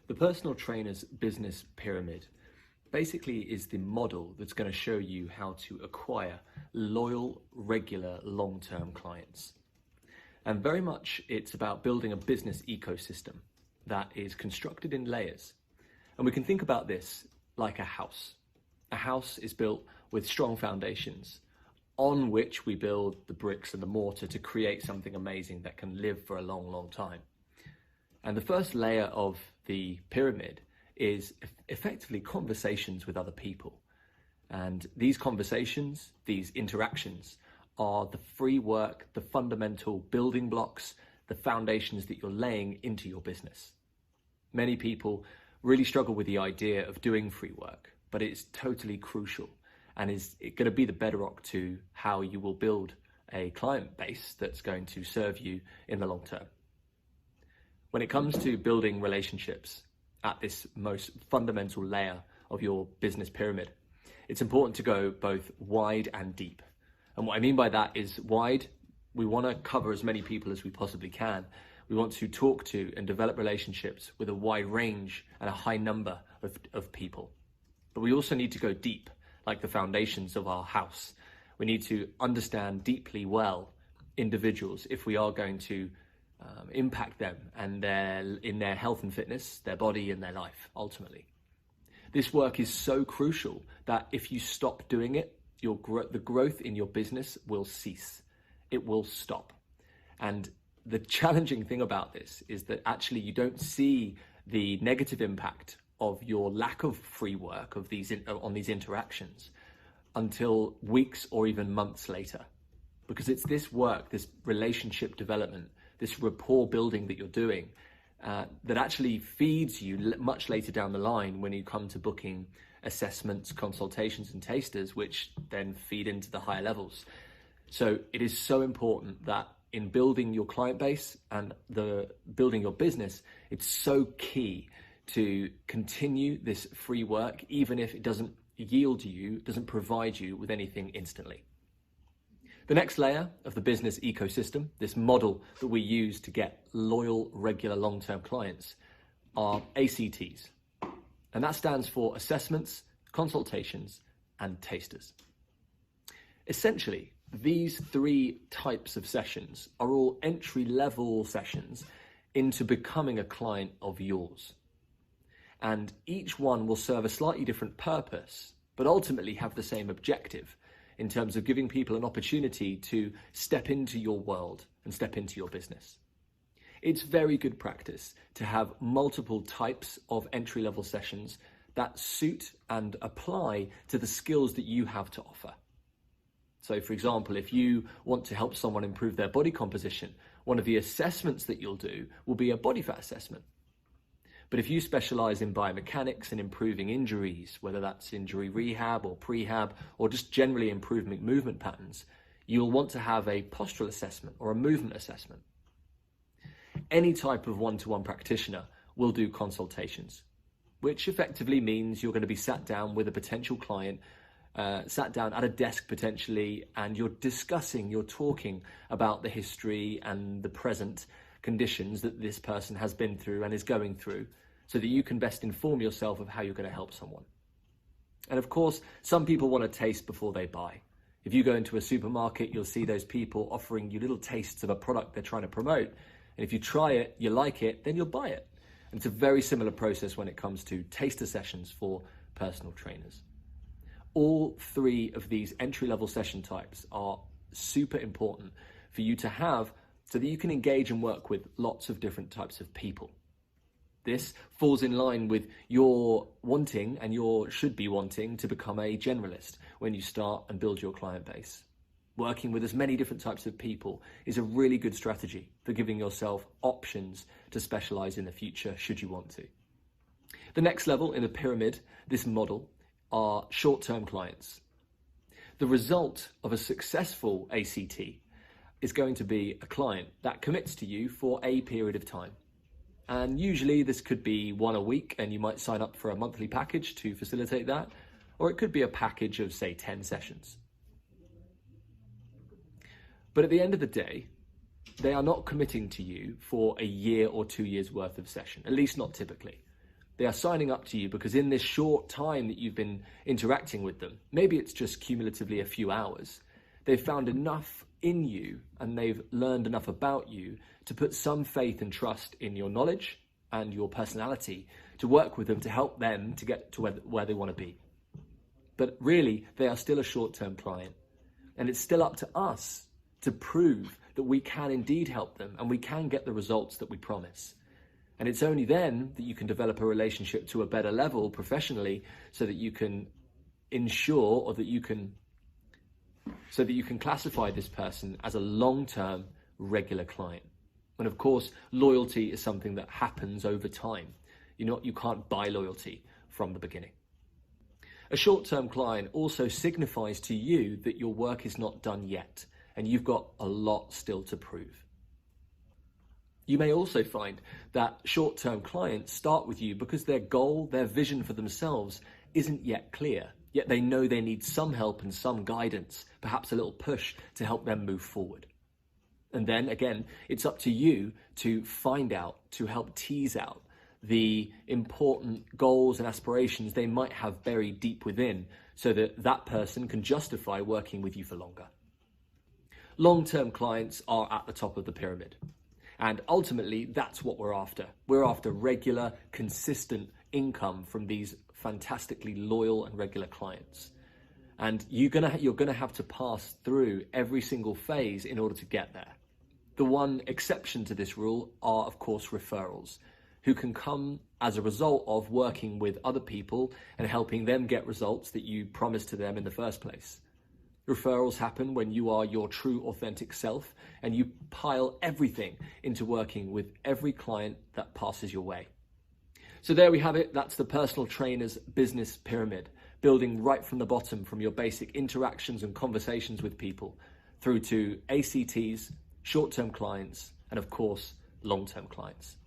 The personal trainer's business pyramid basically is the model that's going to show you how to acquire loyal, regular, long-term clients. And very much it's about building a business ecosystem that is constructed in layers. And we can think about this like a house. A house is built with strong foundations on which we build the bricks and the mortar to create something amazing that can live for a long, long time. And the first layer of the pyramid is effectively conversations with other people. And these conversations, these interactions, are the free work, the fundamental building blocks, the foundations that you're laying into your business. Many people really struggle with the idea of doing free work, but it's totally crucial and is going to be the bedrock to how you will build a client base that's going to serve you in the long term. When it comes to building relationships at this most fundamental layer of your business pyramid, it's important to go both wide and deep. And what I mean by that is wide, we want to cover as many people as we possibly can. We want to talk to and develop relationships with a wide range and a high number of people. But we also need to go deep, like the foundations of our house. We need to understand deeply well individuals if we are going to impact them and in their health and fitness, their body and their life, ultimately. This work is so crucial that if you stop doing it, the growth in your business will cease. It will stop. And the challenging thing about this is that actually you don't see the negative impact of your lack of free work on these interactions until weeks or even months later. Because it's this work, this relationship development, this rapport building that you're doing that actually feeds you much later down the line when you come to booking assessments, consultations and tasters, which then feed into the higher levels. So it is so important that in building your client base and building your business, it's so key to continue this free work, even if it doesn't doesn't provide you with anything instantly. The next layer of the business ecosystem, this model that we use to get loyal, regular, long-term clients, are ACTs. And that stands for assessments, consultations, and tasters. Essentially, these three types of sessions are all entry-level sessions into becoming a client of yours. And each one will serve a slightly different purpose, but ultimately have the same objective in terms of giving people an opportunity to step into your world and step into your business. It's very good practice to have multiple types of entry-level sessions that suit and apply to the skills that you have to offer. So for example, if you want to help someone improve their body composition, one of the assessments that you'll do will be a body fat assessment. But if you specialize in biomechanics and improving injuries, whether that's injury rehab or prehab, or just generally improving movement patterns, you'll want to have a postural assessment or a movement assessment. Any type of one-to-one practitioner will do consultations, which effectively means you're going to be sat down with a potential client, sat down at a desk potentially, and you're talking about the history and the present conditions that this person has been through and is going through, so that you can best inform yourself of how you're going to help someone. And of course, some people want to taste before they buy. If you go into a supermarket, you'll see those people offering you little tastes of a product they're trying to promote. And if you try it, you like it, then you'll buy it. And it's a very similar process when it comes to taster sessions for personal trainers. All three of these entry-level session types are super important for you to have so that you can engage and work with lots of different types of people. This falls in line with your wanting and your should be wanting to become a generalist when you start and build your client base. Working with as many different types of people is a really good strategy for giving yourself options to specialize in the future should you want to. The next level in the pyramid, this model, are short-term clients. The result of a successful ACT is going to be a client that commits to you for a period of time. And usually this could be one a week, and you might sign up for a monthly package to facilitate that, or it could be a package of, say, 10 sessions. But at the end of the day, they are not committing to you for a year or 2 years worth of session, at least not typically. They are signing up to you because in this short time that you've been interacting with them, maybe it's just cumulatively a few hours, they've found enough in you and they've learned enough about you to put some faith and trust in your knowledge and your personality to work with them to help them to get to where they want to be. But really, they are still a short-term client. And it's still up to us to prove that we can indeed help them and we can get the results that we promise. And it's only then that you can develop a relationship to a better level professionally so that you can ensure or that you can classify this person as a long-term regular client. And of course, loyalty is something that happens over time. You can't buy loyalty from the beginning. A short-term client also signifies to you that your work is not done yet and you've got a lot still to prove. You may also find that short-term clients start with you because their goal, their vision for themselves isn't yet clear, yet they know they need some help and some guidance, perhaps a little push to help them move forward. And then again, it's up to you to find out, to help tease out the important goals and aspirations they might have buried deep within so that that person can justify working with you for longer. Long-term clients are at the top of the pyramid. And ultimately, that's what we're after. We're after regular, consistent income from these fantastically loyal and regular clients. And you're gonna have to pass through every single phase in order to get there. The one exception to this rule are, of course, referrals, who can come as a result of working with other people and helping them get results that you promised to them in the first place. Referrals happen when you are your true, authentic self and you pile everything into working with every client that passes your way. So there we have it. That's the personal trainer's business pyramid, building right from the bottom, from your basic interactions and conversations with people through to ACTs, short-term clients, and of course, long-term clients.